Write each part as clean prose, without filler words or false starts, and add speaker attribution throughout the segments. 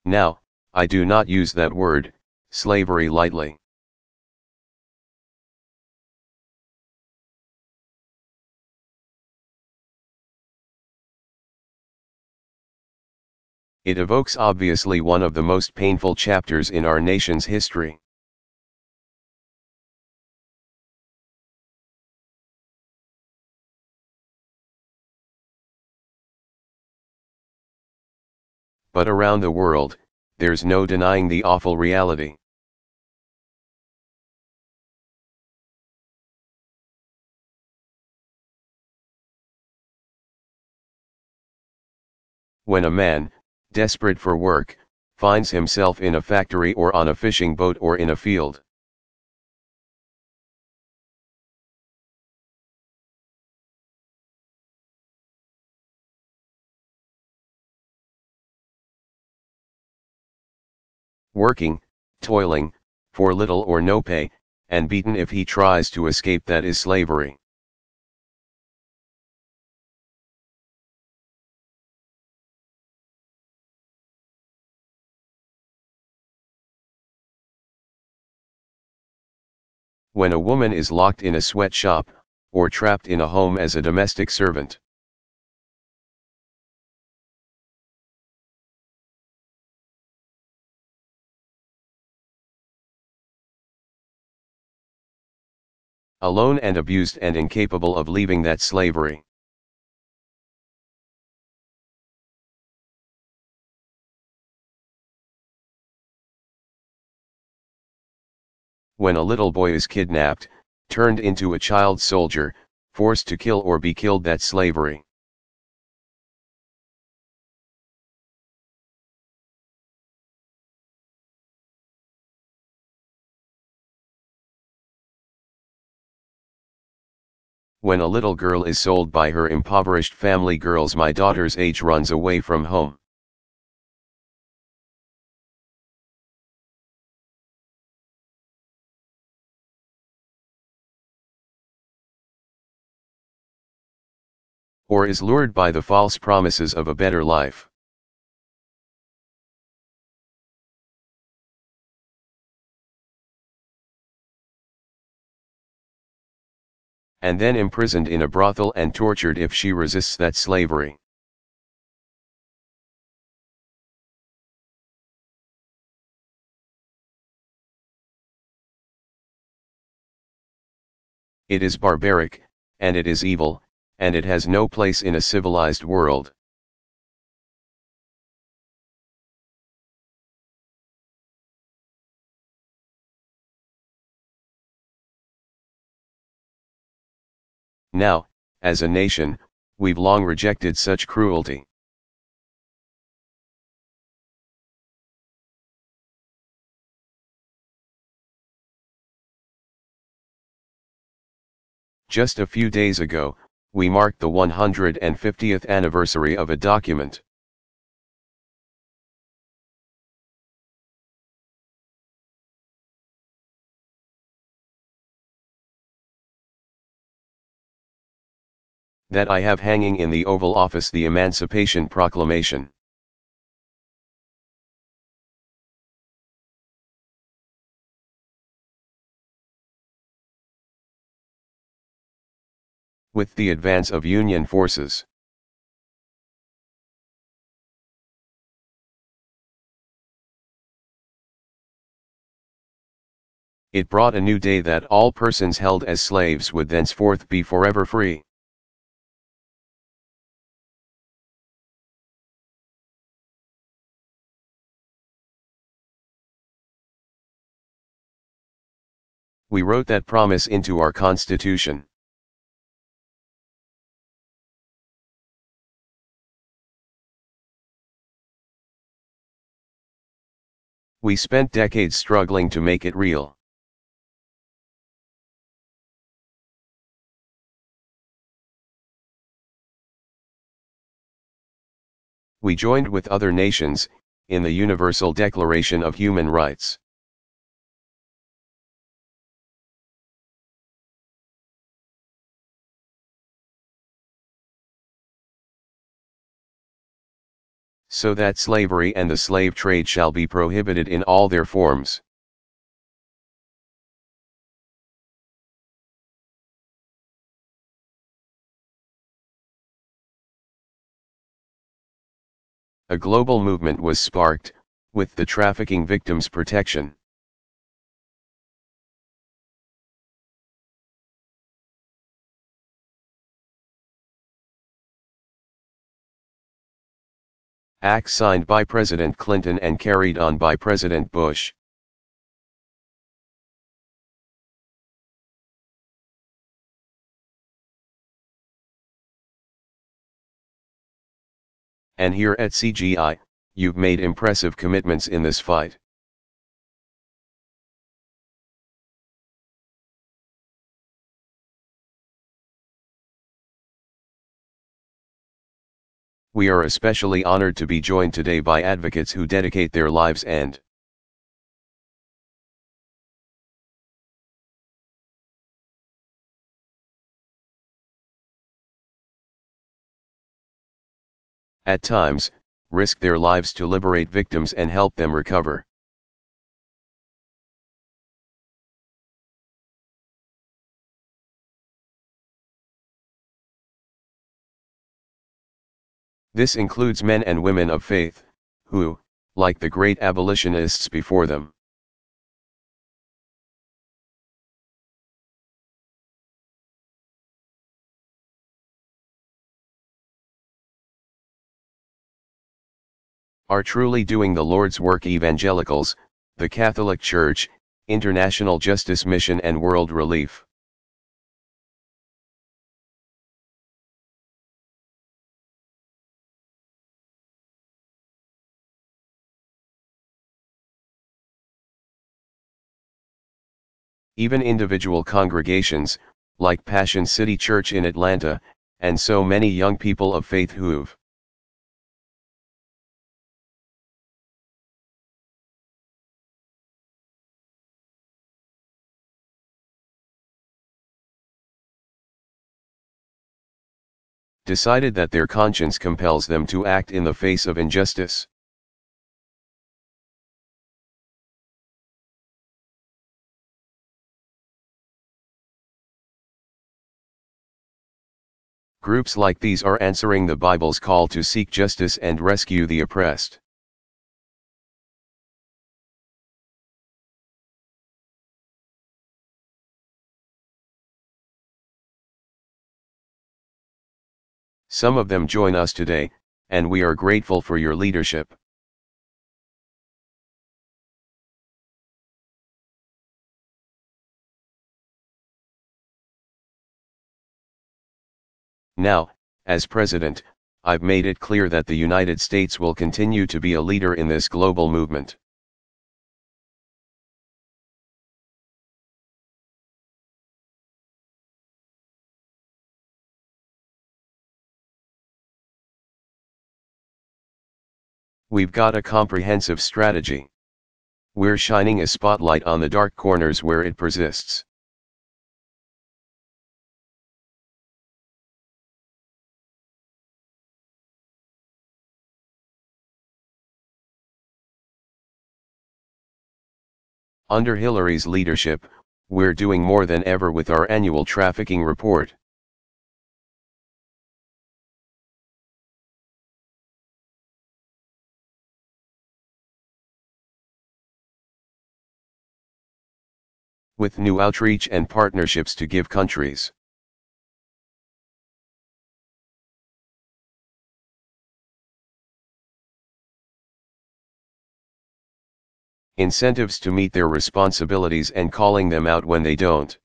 Speaker 1: Now, I do not use that word, slavery, lightly. It evokes obviously one of the most painful chapters in our nation's history. But around the world, there's no denying the awful reality. When a man, desperate for work, finds himself in a factory or on a fishing boat or in a field. Working, toiling, for little or no pay, and beaten if he tries to escape, that is slavery. When a woman is locked in a sweatshop, or trapped in a home as a domestic servant. Alone and abused and incapable of leaving that slavery. When a little boy is kidnapped, turned into a child soldier, forced to kill or be killed, that's slavery. When a little girl is sold by her impoverished family, girls my daughter's age, runs away from home. Or is lured by the false promises of a better life. And then imprisoned in a brothel and tortured if she resists, that slavery. It is barbaric, and it is evil, and it has no place in a civilized world. Now, as a nation, we've long rejected such cruelty. Just a few days ago, we marked the 150th anniversary of a document. That I have hanging in the Oval Office, the Emancipation Proclamation. With the advance of Union forces, it brought a new day that all persons held as slaves would thenceforth be forever free. We wrote that promise into our Constitution. We spent decades struggling to make it real. We joined with other nations in the Universal Declaration of Human Rights. so that slavery and the slave trade shall be prohibited in all their forms. A global movement was sparked, with the Trafficking Victims Protection. Act signed by President Clinton and carried on by President Bush. And here at CGI, you've made impressive commitments in this fight. We are especially honored to be joined today by advocates who dedicate their lives and at times, risk their lives to liberate victims and help them recover. This includes men and women of faith, who, like the great abolitionists before them, are truly doing the Lord's work. Evangelicals, the Catholic Church, International Justice Mission and World Relief. Even individual congregations, like Passion City Church in Atlanta, and so many young people of faith who've decided that their conscience compels them to act in the face of injustice. Groups like these are answering the Bible's call to seek justice and rescue the oppressed. Some of them join us today, and we are grateful for your leadership. Now, as President, I've made it clear that the United States will continue to be a leader in this global movement. We've got a comprehensive strategy. We're shining a spotlight on the dark corners where it persists. Under Hillary's leadership, we're doing more than ever with our annual trafficking report. With new outreach and partnerships to give countries incentives to meet their responsibilities and calling them out when they don't.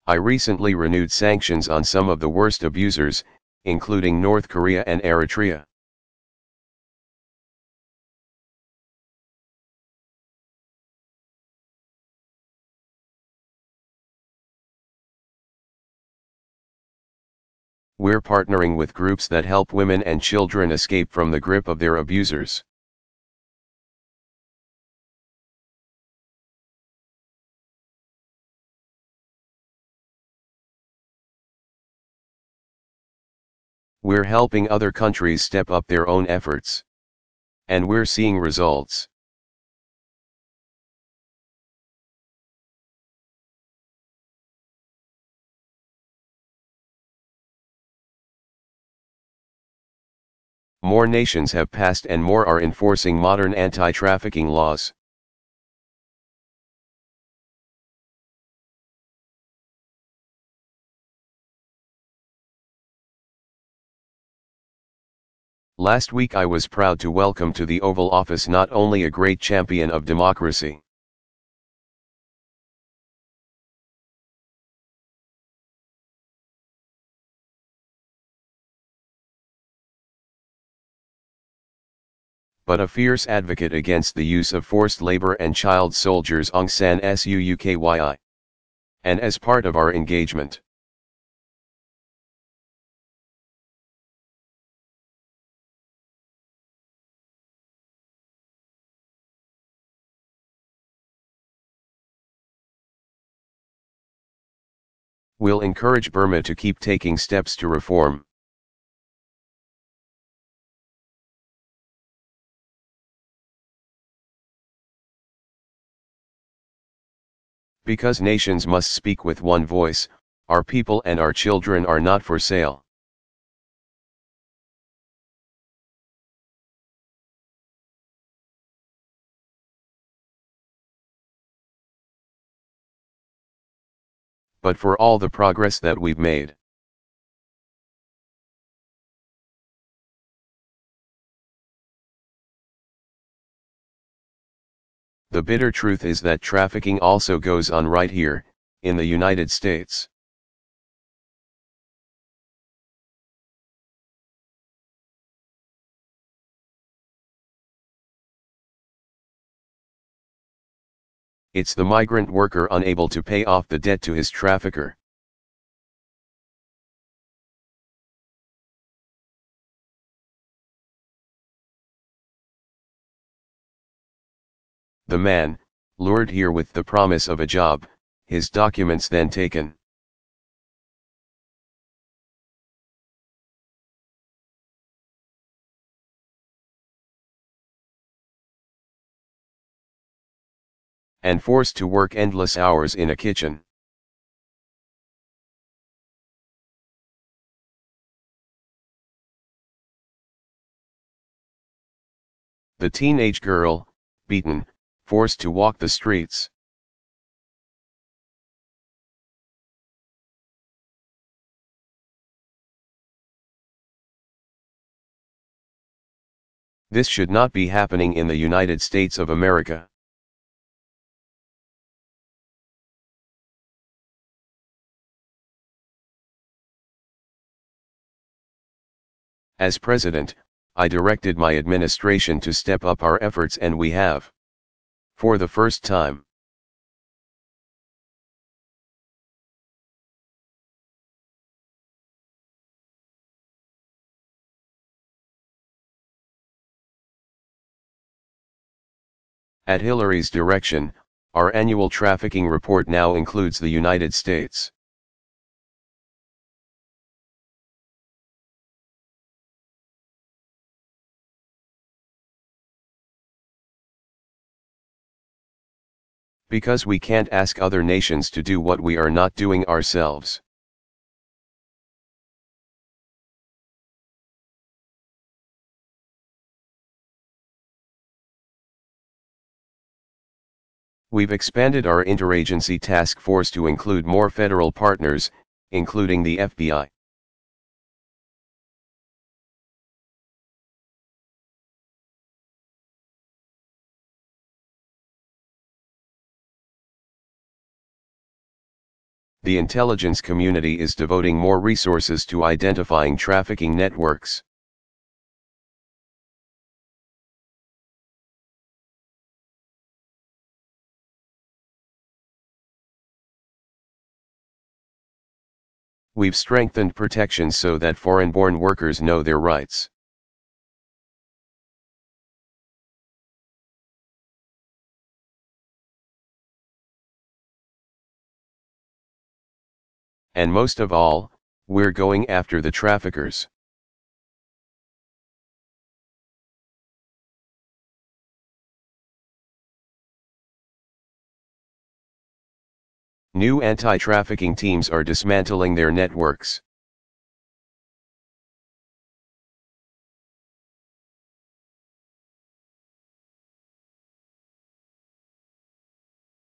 Speaker 1: I recently renewed sanctions on some of the worst abusers, including North Korea and Eritrea. We're partnering with groups that help women and children escape from the grip of their abusers. We're helping other countries step up their own efforts. And we're seeing results. More nations have passed and more are enforcing modern anti-trafficking laws. Last week I was proud to welcome to the Oval Office not only a great champion of democracy, but a fierce advocate against the use of forced labor and child soldiers, Aung San Suu Kyi. And as part of our engagement, we'll encourage Burma to keep taking steps to reform. Because nations must speak with one voice, our people and our children are not for sale. But for all the progress that we've made, the bitter truth is that trafficking also goes on right here, in the United States. It's the migrant worker unable to pay off the debt to his trafficker. The man, lured here with the promise of a job, his documents then taken. And forced to work endless hours in a kitchen. The teenage girl, beaten, forced to walk the streets. This should not be happening in the United States of America. As president, I directed my administration to step up our efforts, and we have. For the first time. At Hillary's direction, our annual trafficking report now includes the United States. Because we can't ask other nations to do what we are not doing ourselves. We've expanded our interagency task force to include more federal partners, including the FBI. The intelligence community is devoting more resources to identifying trafficking networks. We've strengthened protections so that foreign-born workers know their rights. And most of all, we're going after the traffickers. New anti-trafficking teams are dismantling their networks.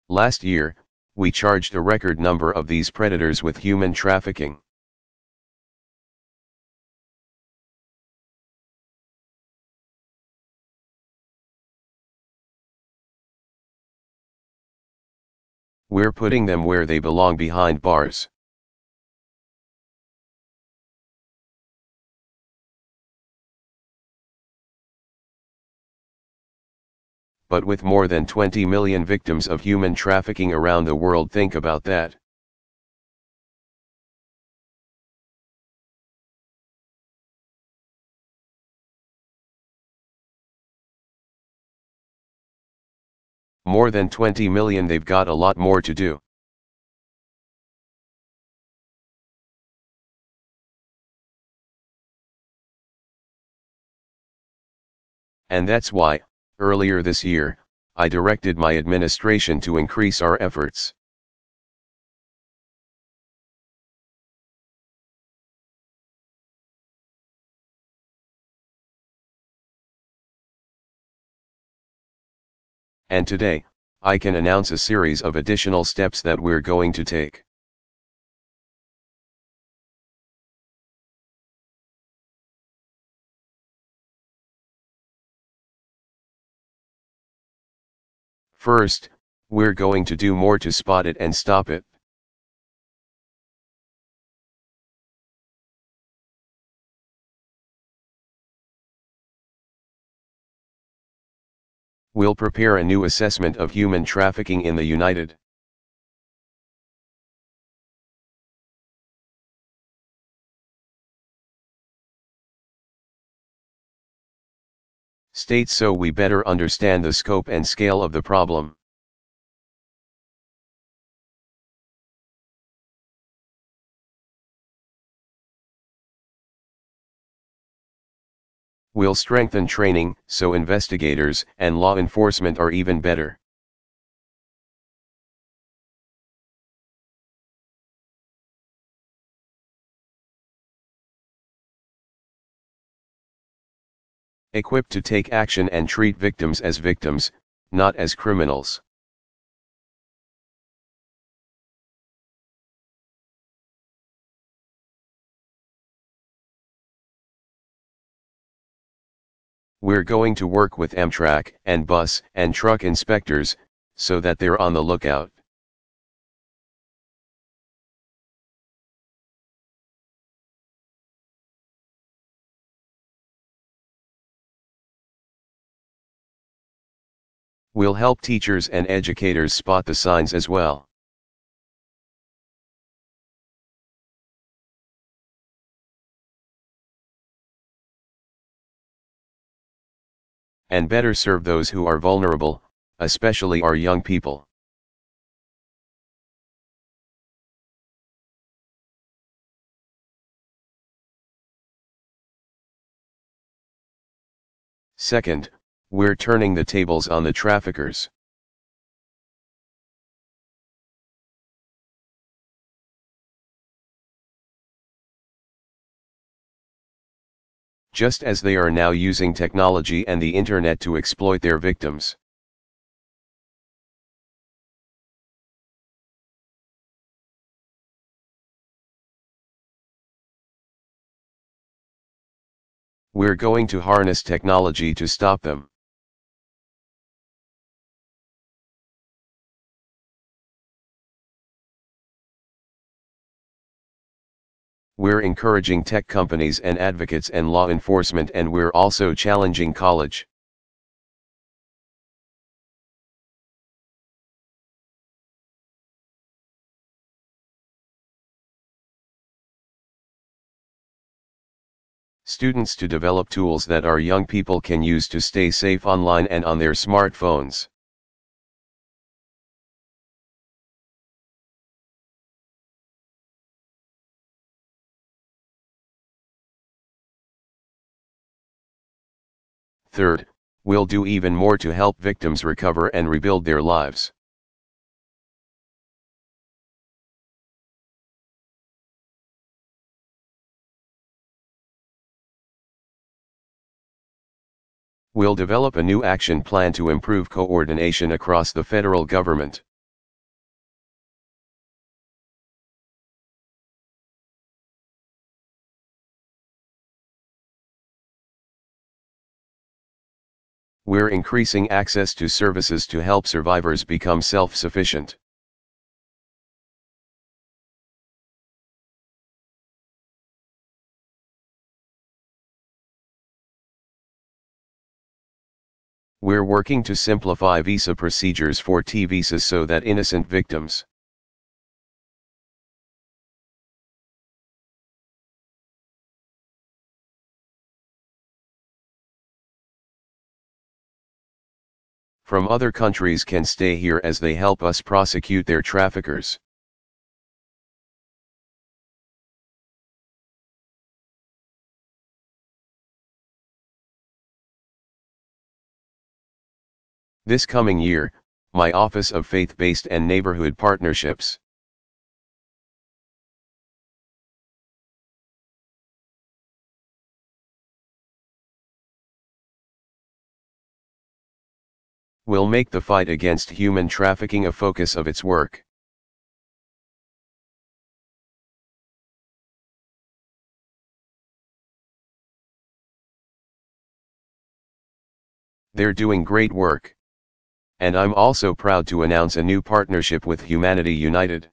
Speaker 1: Last year, we charged a record number of these predators with human trafficking. We're putting them where they belong, behind bars. But with more than 20 million victims of human trafficking around the world, think about that. More than 20 million, they've got a lot more to do. And that's why, earlier this year, I directed my administration to increase our efforts. And today, I can announce a series of additional steps that we're going to take. First, we're going to do more to spot it and stop it. We'll prepare a new assessment of human trafficking in the United States so we better understand the scope and scale of the problem. We'll strengthen training so investigators and law enforcement are even better. Equipped to take action and treat victims as victims, not as criminals. We're going to work with Amtrak and bus and truck inspectors, so that they're on the lookout. We'll help teachers and educators spot the signs as well. And better serve those who are vulnerable, especially our young people. Second, we're turning the tables on the traffickers. Just as they are now using technology and the internet to exploit their victims. We're going to harness technology to stop them. We're encouraging tech companies and advocates and law enforcement, and we're also challenging college. Students to develop tools that our young people can use to stay safe online and on their smartphones. Third, we'll do even more to help victims recover and rebuild their lives. We'll develop a new action plan to improve coordination across the federal government. We're increasing access to services to help survivors become self-sufficient. We're working to simplify visa procedures for T visas so that innocent victims from other countries can stay here as they help us prosecute their traffickers. This coming year, my Office of Faith-Based and Neighborhood Partnerships will make the fight against human trafficking a focus of its work. They're doing great work. And I'm also proud to announce a new partnership with Humanity United.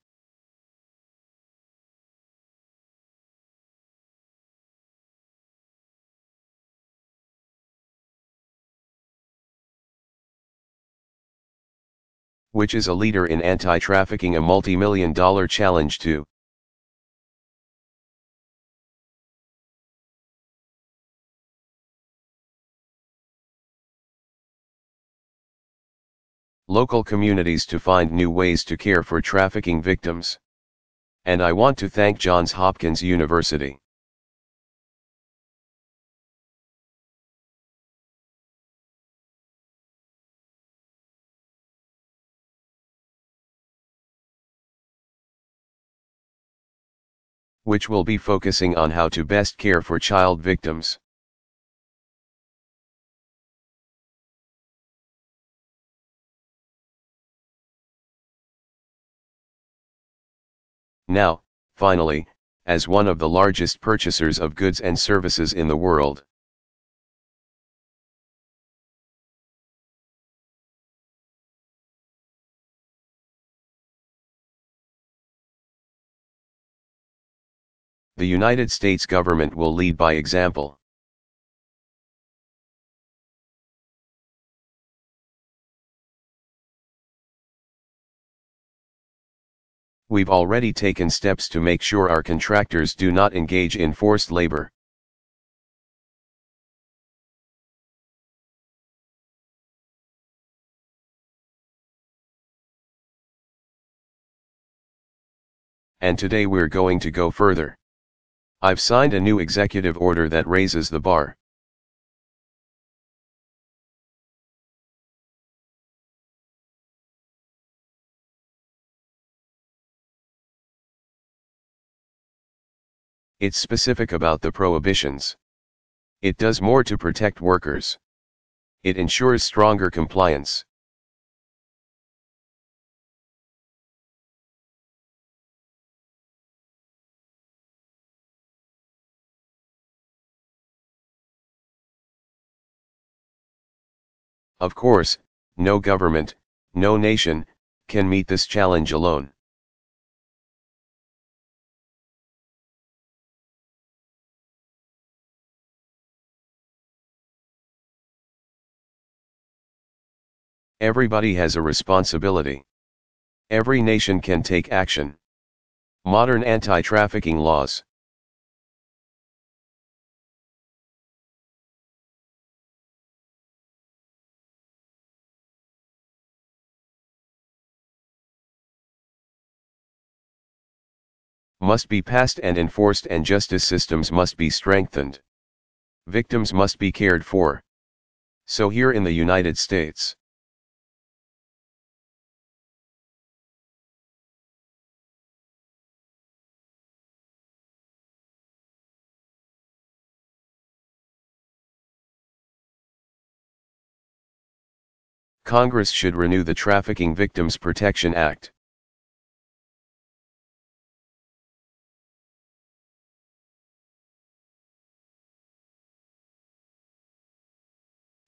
Speaker 1: Which is a leader in anti-trafficking, a multi-million-dollar challenge to local communities to find new ways to care for trafficking victims. And I want to thank Johns Hopkins University. Which will be focusing on how to best care for child victims. Now, finally, as one of the largest purchasers of goods and services in the world, the United States government will lead by example. We've already taken steps to make sure our contractors do not engage in forced labor. And today we're going to go further. I've signed a new executive order that raises the bar. It's specific about the prohibitions. It does more to protect workers. It ensures stronger compliance. Of course, no government, no nation, can meet this challenge alone. Everybody has a responsibility. Every nation can take action. Modern anti-trafficking laws must be passed and enforced, and justice systems must be strengthened. Victims must be cared for. So here in the United States, Congress should renew the Trafficking Victims Protection Act.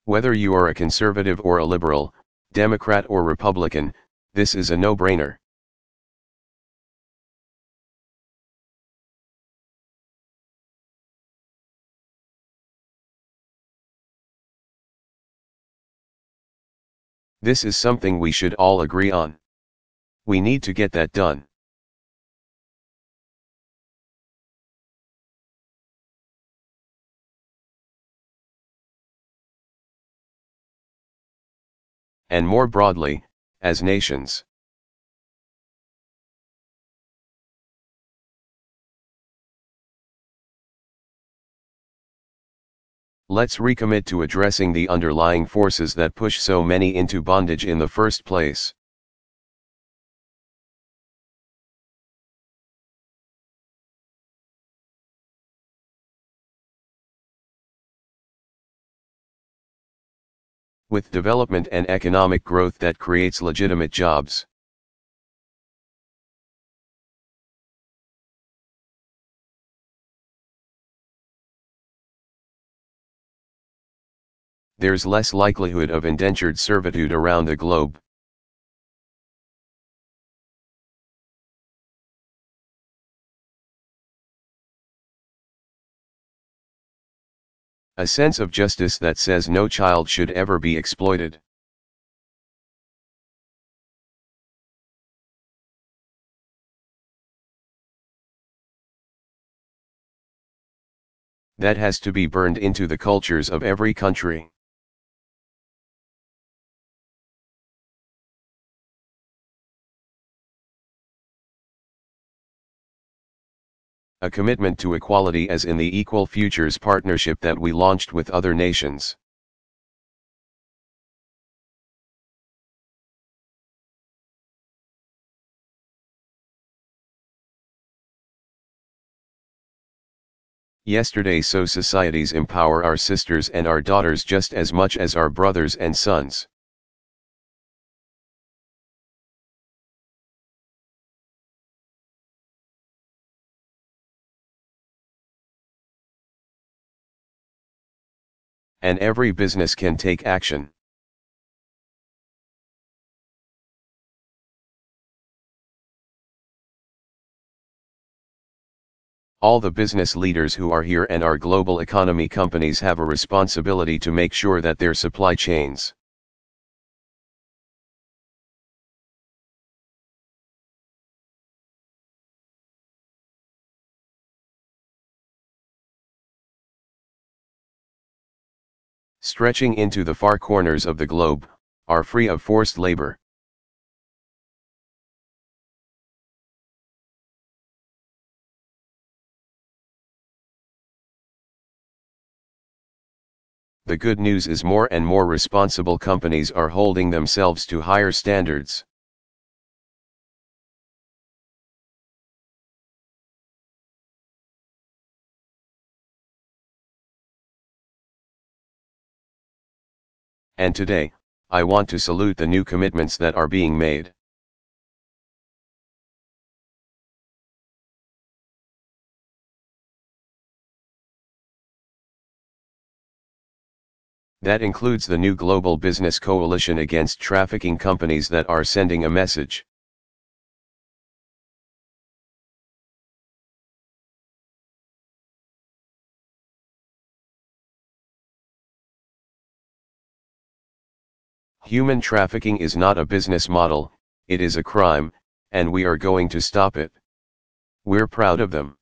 Speaker 1: Whether you are a conservative or a liberal, Democrat or Republican, this is a no-brainer. This is something we should all agree on. We need to get that done. And more broadly, as nations. Let's recommit to addressing the underlying forces that push so many into bondage in the first place. With development and economic growth that creates legitimate jobs. There's less likelihood of indentured servitude around the globe. A sense of justice that says no child should ever be exploited. That has to be burned into the cultures of every country. A commitment to equality as in the Equal Futures Partnership that we launched with other nations. Yesterday, so societies empower our sisters and our daughters just as much as our brothers and sons. And every business can take action. All the business leaders who are here and our global economy companies have a responsibility to make sure that their supply chains stretching into the far corners of the globe are free of forced labor. The good news is more and more responsible companies are holding themselves to higher standards. And today, I want to salute the new commitments that are being made. That includes the new Global Business Coalition against trafficking companies that are sending a message. Human trafficking is not a business model, it is a crime, and we are going to stop it. We're proud of them.